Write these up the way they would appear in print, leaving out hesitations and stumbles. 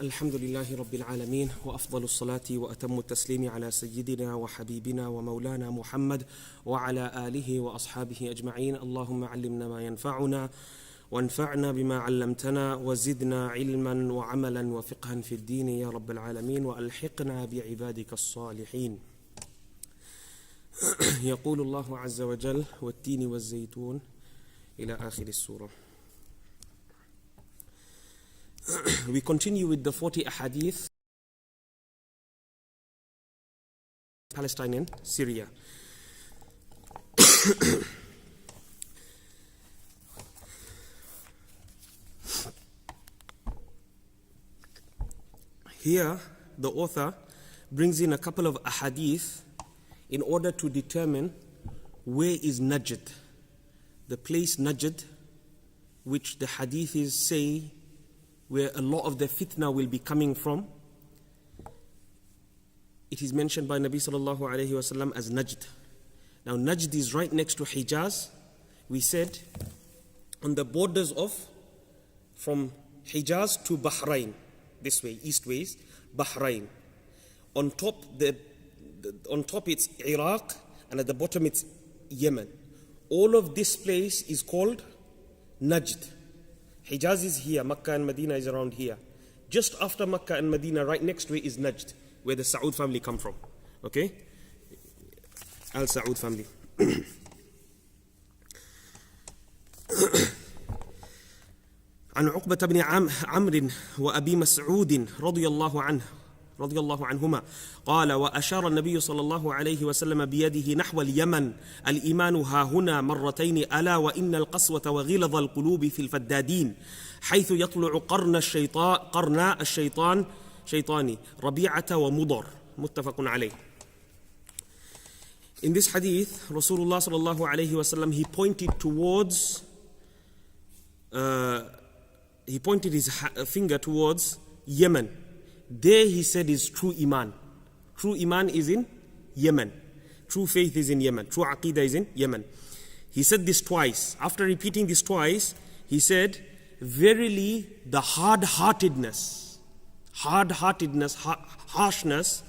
الحمد لله رب العالمين وأفضل الصلاة وأتم التسليم على سيدنا وحبيبنا ومولانا محمد وعلى آله وأصحابه أجمعين. اللهم علمنا ما ينفعنا وانفعنا بما علمتنا وزدنا علما وعملا وفقها في الدين يا رب العالمين وألحقنا بعبادك الصالحين. يقول الله عز وجل والتين والزيتون إلى آخر السورة. We continue with the 40 ahadith Palestine and Syria. Here the author brings in a couple of ahadith in order to determine where is Najd, the place Najd, which the hadiths say where a lot of the fitna will be coming from. It is mentioned by Nabi sallallahu alayhi wasallam as Najd. Now Najd is right next to Hijaz. We said on the borders of from Hijaz to Bahrain, this way, east ways, Bahrain. On top it's Iraq, and at the bottom it's Yemen. All of this place is called Najd. Hijaz is here, Makkah and Medina is around here. Just after Makkah and Medina, right next to it is Najd, where the Saud family come from. Okay? Al Saud family. عن عقبة بن عمرو وأبي مسعود رضي الله عنهما قال وأشار النبي صلى الله عليه وسلم بيده نحو اليمن الإيمان ها هنا مرتين ألا وإن القسوة وغلظ القلوب في الفدادين حيث يطلع قرن الشيطان شيطاني ربيعة ومضر متفق عليه. In this hadith, Rasulullah صلى الله عليه وسلم he pointed his finger towards Yemen. There he said is true Iman. True Iman is in Yemen. True faith is in Yemen. True Aqidah is in Yemen. He said this twice. After repeating this twice, he said, verily the hard-heartedness, harshness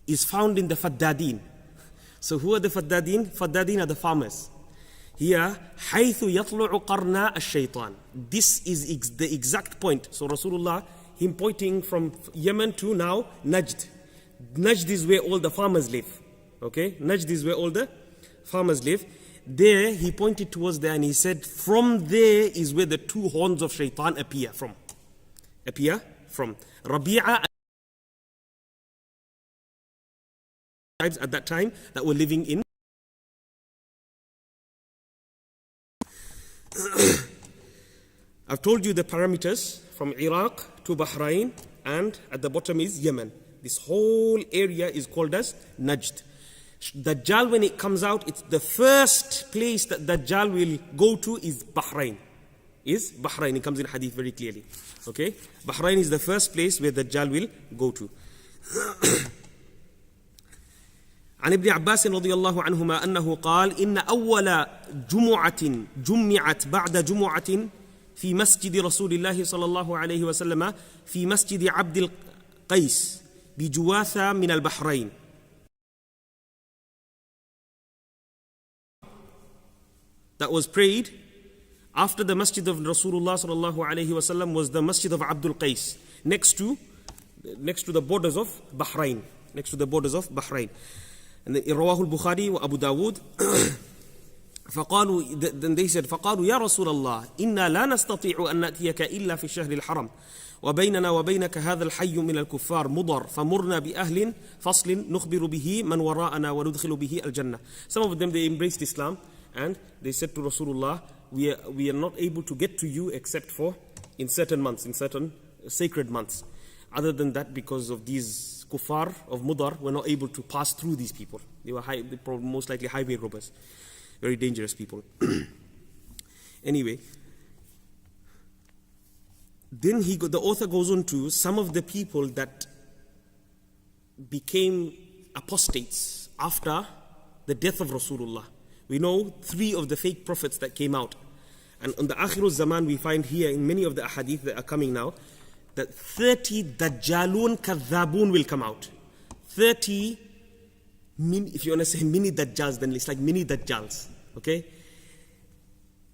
is found in the Faddadin. So who are the Faddadin? Faddadin are the farmers. Here, حَيْثُ يَطْلُعُ قَرْنَاءَ الشَّيْطَانِ. This is the exact point. So Rasulullah, him pointing from Yemen to now Najd. Najd is where all the farmers live. Okay? Najd is where all the farmers live. There, he pointed towards there and he said, from there is where the two horns of shaitan appear from. Rabi'a at that time that were living in I've told you the parameters from Iraq to Bahrain, and at the bottom is Yemen. This whole area is called as Najd. Dajjal, when it comes out, it's the first place that Dajjal will go to is Bahrain. It comes in hadith very clearly. Okay? Bahrain is the first place where Dajjal will go to. عن ابن عباس رضي الله عنهما أنه قال إن أول جمعة جمعت بعد جمعة في مسجد رسول الله صلى الله عليه وسلم في مسجد عبد القيس بجواثة من البحرين. That was prayed after the masjid of Rasulullah صلى الله عليه وسلم was the masjid of Abdul Qais next to the borders of Bahrain. And then رواه البخاري وأبو داود. Then they said فقالوا يا رسول الله إنا لا نستطيع أن نأتيك إلا في الشهر الحرم وبيننا وبينك هذا الحي من الكفار مضر فمرنا بأهل فصل نخبر به من وراءنا وندخل به الجنة. Some of them, they embraced Islam and they said to Rasulullah, we are not able to get to you except for in certain months, in certain sacred months. Other than that, because of these kuffar of Mudar, were not able to pass through these people. They were most likely highway robbers. Very dangerous people. Anyway, then the author goes on to some of the people that became apostates after the death of Rasulullah. We know 3 of the fake prophets that came out. And on the Akhirul Zaman, we find here in many of the ahadith that are coming now, that 30 Dajjalun Kadhabun will come out. 30, if you want to say mini Dajjals, then it's like mini Dajjals. Okay?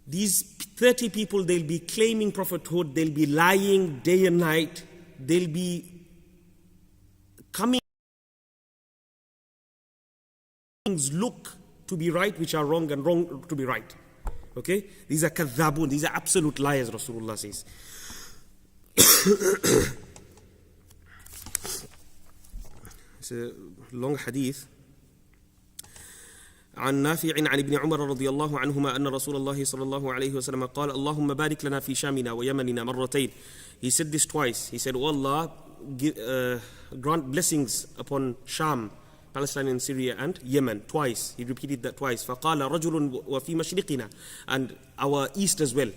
These 30 people, they'll be claiming prophethood, they'll be lying day and night, they'll be coming things look to be right which are wrong and wrong to be right. Okay? These are kadhabun, these are absolute liars, Rasulullah says. It's a long hadith. عن نافع عن ابن عمر رضي الله عنهما أن رسول الله صلى الله عليه وسلم قال اللهم بارك لنا في شامنا ويمننا مرتين. He said this twice. He said, "Oh Allah, grant blessings upon Sham, Palestine and Syria and Yemen," twice. He repeated that twice. فقال رجل وفي مشرقنا, and our east as well.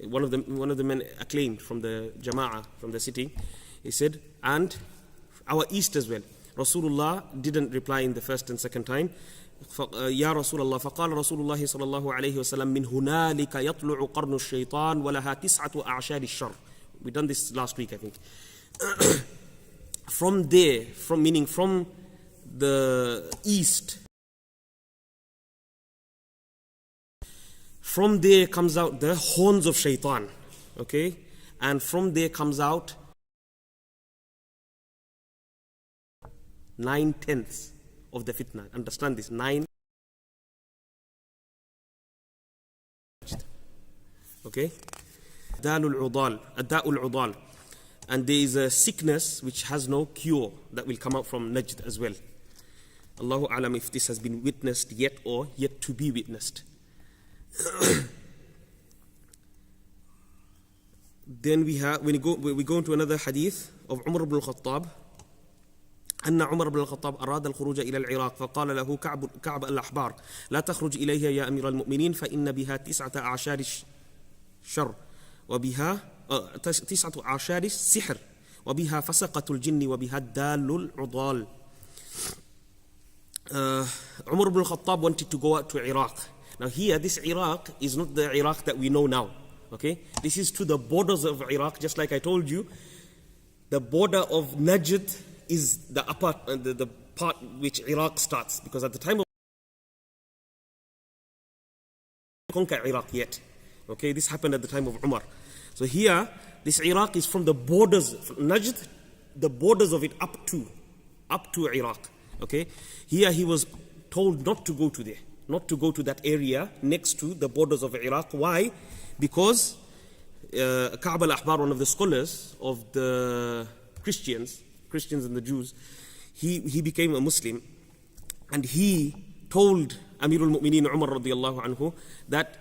One of the men acclaimed from the Jummu'ah, from the city, he said, and our east as well. Rasulullah didn't reply in the first and second time. يا رسول الله فقال رسول الله صلى الله عليه وسلم من هنالك يطلع قرن الشيطان ولها 9 أعشار الشر. We done this last week, I think. From there, meaning from the east, from there comes out the horns of shaitan. Okay? And from there comes out 9/10 of the fitna. Understand this, 9. Okay? Da'ul udal. And there is a sickness which has no cure that will come out from Najd as well. Allahu alam if this has been witnessed yet or yet to be witnessed. Then we go into another hadith of Umar ibn al-Khattab. أن عمر بن الخطاب أراد الخروج إلى العراق فقال له كعب الأحبار لا تخرج إليها يا أمير المؤمنين فإن بها 9 أعشار الشر وبها 9 أعشار السحر وبها فسقة الجن وبها الدال العضال. Umar ibn al-Khattab wanted to go out to Iraq. Now here, this Iraq is not the Iraq that we know now. Okay? This is to the borders of Iraq, just like I told you. The border of Najd is the upper, the part which Iraq starts, because at the time of conquer Iraq yet. Okay, this happened at the time of Umar. So here, this Iraq is from the borders, Najd, the borders of it up to Iraq. Okay, here he was told not to go to there, not to go to that area next to the borders of Iraq. Why? Because Ka'b al-Ahbar, one of the scholars of the Christians and the Jews, he became a Muslim, and he told Amirul Mu'mineen Umar radiyallahu anhu that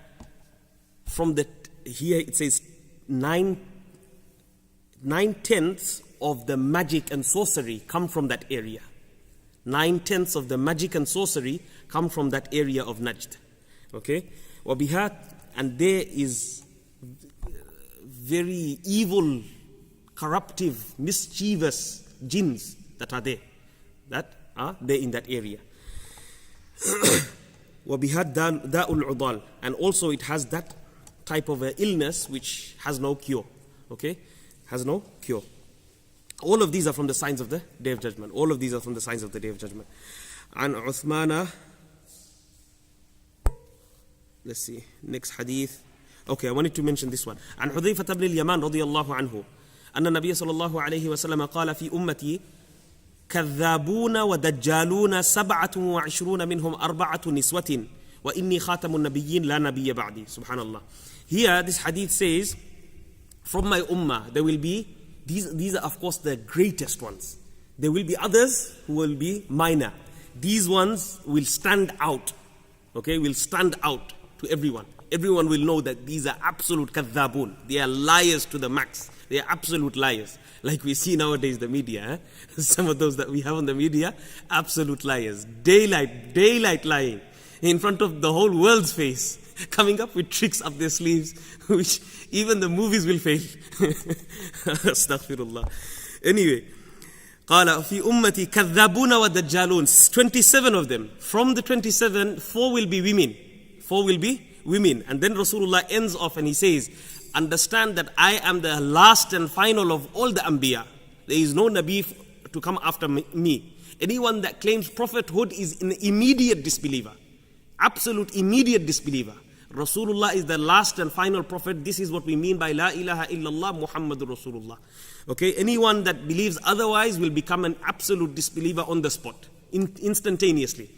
from the, here it says 9/10 of the magic and sorcery come from that area. 9/10 of the magic and sorcery come from that area of Najd. Okay? Wabihat, and there is very evil, corruptive, mischievous jinns that are there in that area. وَبِهَا دَاءُ الْعُضَالِ, and also it has that type of illness which has no cure. Okay? Has no cure. All of these are from the signs of the Day of Judgment. All of these are from the signs of the Day of Judgment. And Uthmana, let's see, next hadith. Okay, I wanted to mention this one. عن حذيفة بن اليمان رضي الله عنه أن النبي صلى الله عليه وسلم قال في أمتي كذابون ودجالون 27 منهم 4 نسوة وإني خاتم النبيين لا نبي بعدي. Subhanallah. Here this hadith says, from my ummah there will be, these are of course the greatest ones. There will be others who will be minor. These ones will stand out. Okay, will stand out to everyone. Everyone will know that these are absolute kadhabun. They are liars to the max. They are absolute liars. Like we see nowadays the media. Some of those that we have on the media, absolute liars. Daylight lying in front of the whole world's face, coming up with tricks up their sleeves, which even the movies will fail. Astaghfirullah. Anyway, قال في أمتي كذابون ودجالون, 27 of them. From the 27, 4 will be women. 4 will be women. And then Rasulullah ends off and he says, understand that I am the last and final of all the Anbiya. There is no Nabi to come after me. Anyone that claims prophethood is an immediate disbeliever. Absolute immediate disbeliever. Rasulullah is the last and final prophet. This is what we mean by La ilaha illallah Muhammadur Rasulullah. Okay, anyone that believes otherwise will become an absolute disbeliever on the spot, instantaneously.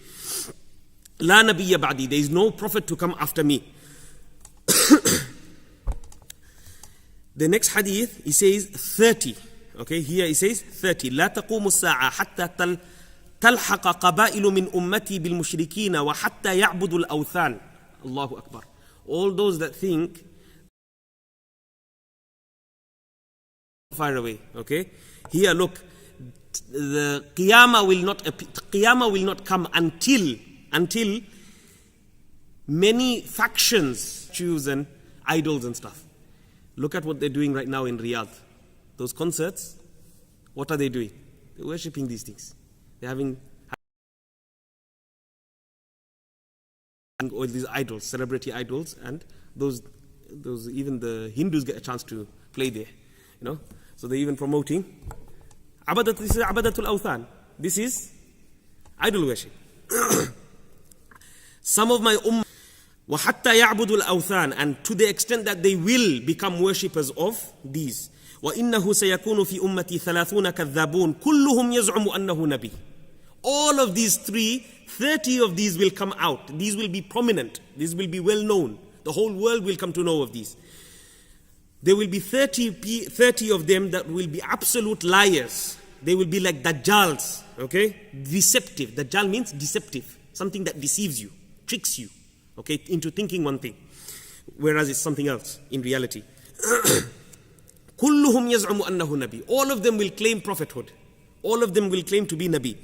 La nabiyya ba'di, there is no prophet to come after me. The next hadith, he says 30. Okay, here he says 30. لا تقوم الساعة حتى تلحق قبائل من أمتي بالمشركين وحتى يعبدوا الأوثان. Allahu Akbar. All those that think far away. Okay, here look, the Qiyamah will not come until many factions choose and idols and stuff. Look at what they're doing right now in Riyadh. Those concerts, what are they doing? They're worshipping these things. They're having all these idols, celebrity idols, and those even the Hindus get a chance to play there. You know, so they're even promoting this is Abadatul Awthan. This is idol worship. Some of my وَحَتَّى يَعْبُدُوا الْأَوْثَانِ, and to the extent that they will become worshippers of these. وَإِنَّهُ سَيَكُونُ فِي أُمَّتِي 30 كَذَّابُونَ كُلُّهُمْ يَزْعُمُ أَنَّهُ نَبِيٌّ. All of these 30 of these will come out. These will be prominent. These will be well known. The whole world will come to know of these. There will be 30 of them that will be absolute liars. They will be like Dajjals, okay? Deceptive. Dajjal means deceptive. Something that deceives you, tricks you, okay, into thinking one thing, whereas it's something else in reality. كُلُّهُمْ يَزْعُمُ أَنَّهُ نَبِيٌّ. All of them will claim prophethood. All of them will claim to be Nabi.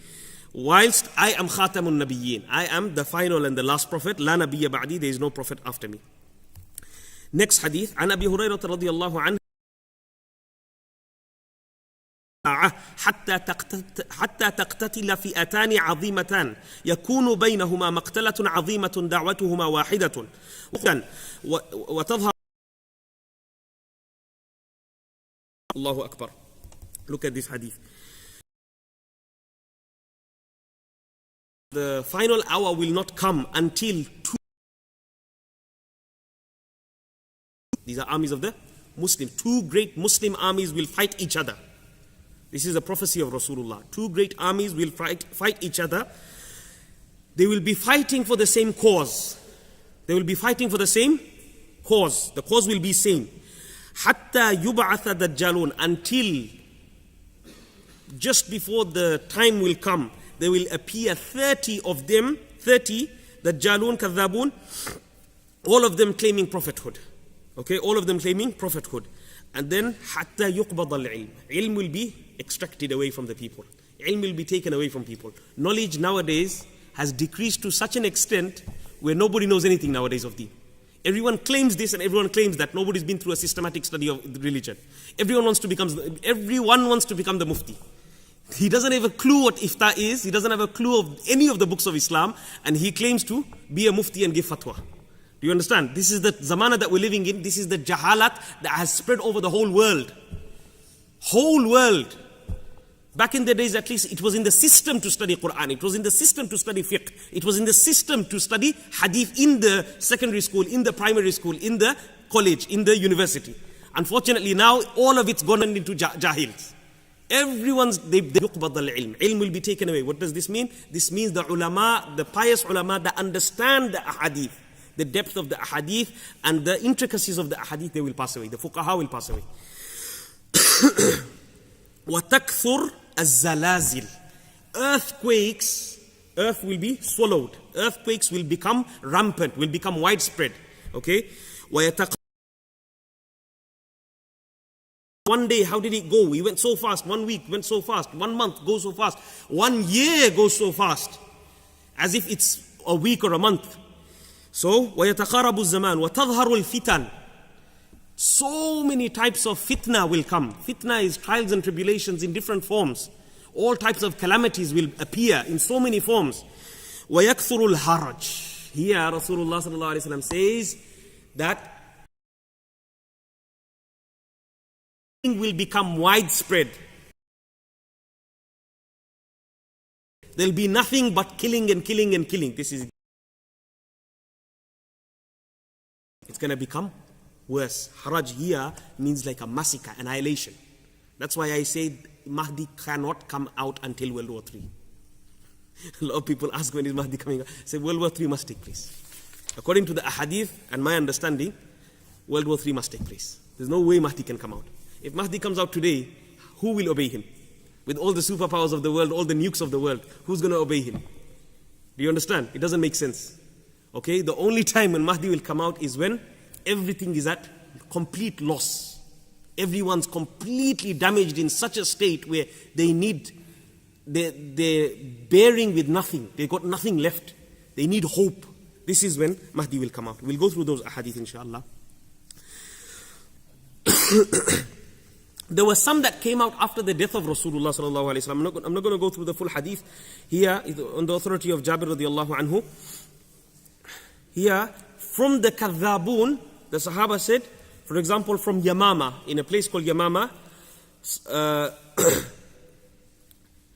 Whilst I am Khatamun Nabiyyin. I am the final and the last prophet. La nabiyya ba'di. There is no prophet after me. Next hadith. عن أبي هريرة رضي الله عنه حتى تقتتل فئتان عظيمتان يكون بينهما مقتلة عظيمة دعوتهما واحدة وتظهر. Allahu Akbar. Look at this hadith. The final hour will not come until these are armies of the Muslims. Two great Muslim armies will fight each other. This is a prophecy of Rasulullah. Two great armies will fight each other. They will be fighting for the same cause. They will be fighting for the same cause. The cause will be same. Hatta yub'atha dajjalun, until just before the time will come, there will appear 30 of them, 30 dajjalun, kadhabun, all of them claiming prophethood. Okay, all of them claiming prophethood. And then hatta yuqbad al-ilm. Ilm will be extracted away from the people. Ilm will be taken away from people. Knowledge nowadays has decreased to such an extent where nobody knows anything nowadays of deen. Everyone claims this and everyone claims that. Nobody's been through a systematic study of religion. Everyone wants to become the mufti. He doesn't have a clue what ifta is. He doesn't have a clue of any of the books of Islam, and he claims to be a mufti and give fatwa. Do you understand? This is the zamana that we're living in. This is the jahalat that has spread over the whole world. Whole world. Back in the days, at least, it was in the system to study Quran. It was in the system to study fiqh. It was in the system to study hadith in the secondary school, in the primary school, in the college, in the university. Unfortunately, now all of it's gone into jahils. Everyone's, they yuqbad al-ilm. Ilm will be taken away. What does this mean? This means the ulama, the pious ulama that understand the ahadith, the depth of the ahadith and the intricacies of the ahadith, they will pass away. The fuqaha will pass away. وَتَكْثُرْ الزَّلَازِلِ. Earthquakes, earth will be swallowed. Earthquakes will become rampant, will become widespread. Okay? One day, how did it go? We went so fast. 1 week went so fast. 1 month goes so fast. 1 year goes so fast. As if it's a week or a month. So, وَيَتَقَارَبُ الزَّمَانِ وَتَظْهَرُ الْفِتَنِ. So many types of fitna will come. Fitna is trials and tribulations in different forms. All types of calamities will appear in so many forms. وَيَكْثُرُ الْحَرَجِ. Here Rasulullah sallallahu alaihi wasallam says that will become widespread. There'll be nothing but killing and killing and killing. It's going to become worse. Haraj here means like a massacre, annihilation. That's why I say Mahdi cannot come out until World War III. A lot of people ask, when is Mahdi coming out? Say World War III must take place. According to the Hadith and my understanding, World War III must take place. There's no way Mahdi can come out. If Mahdi comes out today, who will obey him? With all the superpowers of the world, all the nukes of the world, who's going to obey him? Do you understand? It doesn't make sense. Okay, the only time when Mahdi will come out is when everything is at complete loss. Everyone's completely damaged in such a state where they're bearing with nothing. They've got nothing left. They need hope. This is when Mahdi will come out. We'll go through those hadith, inshallah. There were some that came out after the death of Rasulullah sallallahu alaihi wasallam. I'm not going to go through the full hadith here on the authority of Jabir radiallahu anhu. Here, from the Kadhabun, the Sahaba said, for example, from Yamama, in a place called Yamama,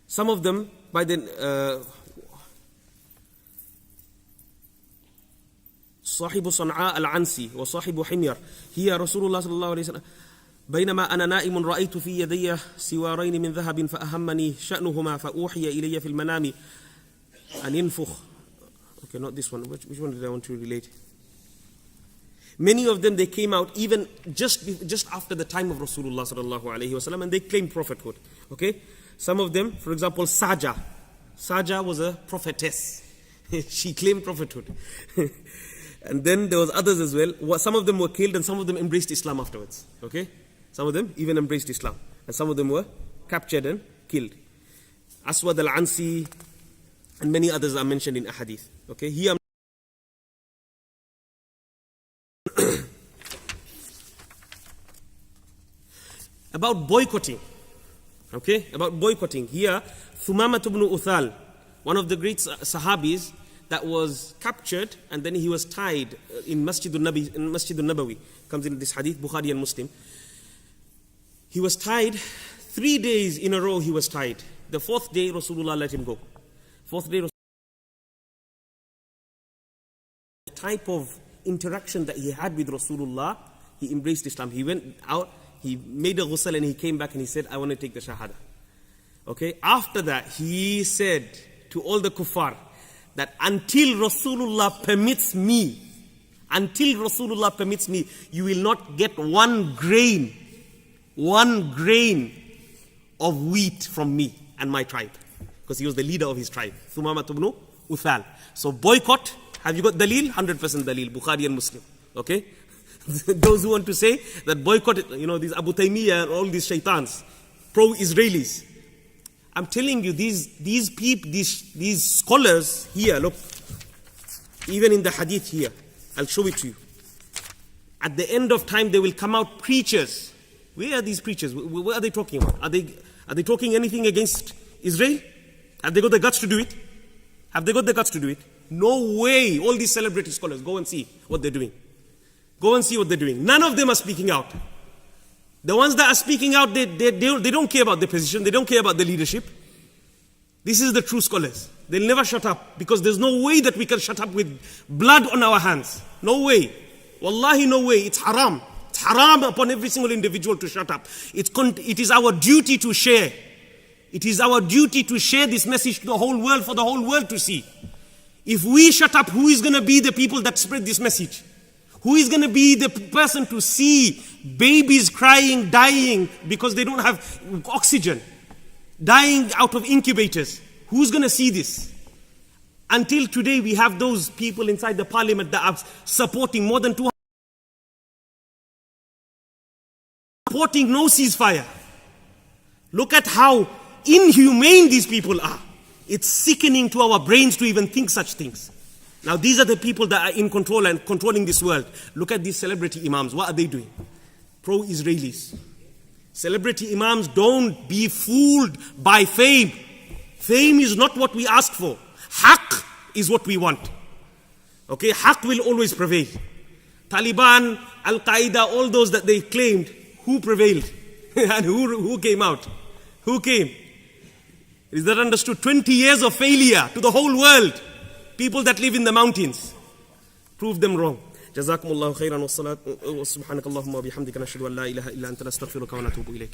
some of them by the صاحب صنعاء العنسي وصاحب حمير هي رسول الله صلى الله عليه وسلم بينما أنا نائم رأيت في يدي سوارين من ذهب فأهمني شأنهما فأوحي إلي في المنام أن ينفخ. Okay, not this one. Which one did I want to relate? Many of them, they came out even just after the time of Rasulullah sallallahu alaihi wasallam, and they claimed prophethood. Okay, some of them, for example, Saja was a prophetess. She claimed prophethood. And then there was others as well. Some of them were killed and some of them embraced Islam afterwards. Okay? Some of them even embraced Islam. And some of them were captured and killed. Aswad al-Ansi and many others are mentioned in a hadith. Okay? Here about boycotting. Okay? About boycotting. Here, Thumamah ibn Uthal, one of the great Sahabis, that was captured and then he was tied in Masjid al-Nabawi. Comes in this hadith, Bukhari and Muslim. He was tied 3 days in a row. He was tied. The 4th day, Rasulullah let him go. 4th day, the type of interaction that he had with Rasulullah, he embraced Islam. He went out, he made a ghusl and he came back and he said, I want to take the shahada. Okay. After that, he said to all the kuffar, that until Rasulullah permits me, you will not get one grain of wheat from me and my tribe. Because he was the leader of his tribe. Thumamah ibn Uthal. So boycott, have you got dalil? 100% dalil, Bukhari and Muslim. Okay? Those who want to say that boycott, these Abu Taymiyyah and all these shaitans, pro-Israelis. I'm telling you, these people, these scholars here, look, even in the hadith here, I'll show it to you. At the end of time, there will come out preachers. Where are these preachers? What are they talking about? Are they talking anything against Israel? Have they got the guts to do it? Have they got the guts to do it? No way. All these celebrity scholars, go and see what they're doing. Go and see what they're doing. None of them are speaking out. The ones that are speaking out, they don't care about the position. They don't care about the leadership. This is the true scholars. They'll never shut up because there's no way that we can shut up with blood on our hands. No way. Wallahi, no way. It's haram. It's haram upon every single individual to shut up. It is our duty to share. It is our duty to share this message to the whole world for the whole world to see. If we shut up, who is going to be the people that spread this message? Who is going to be the person to see babies crying, dying because they don't have oxygen, dying out of incubators? Who's going to see this? Until today, we have those people inside the parliament that are supporting more than 200, supporting no ceasefire. Look at how inhumane these people are. It's sickening to our brains to even think such things. Now these are the people that are in control and controlling this world. Look at these celebrity imams. What are they doing? Pro-Israelis. Celebrity imams, don't be fooled by fame. Fame is not what we ask for. Haqq is what we want. Okay, Haqq will always prevail. Taliban, Al-Qaeda, all those that they claimed, who prevailed? And who came out? Who came? Is that understood? 20 years of failure to the whole world. People that live in the mountains. Prove them wrong. جزاكم الله خيرا والصلاة وسبحانك اللهم وبحمدك نشهد أن لا إله إلا أنت نستغفرك ونتوب إليك.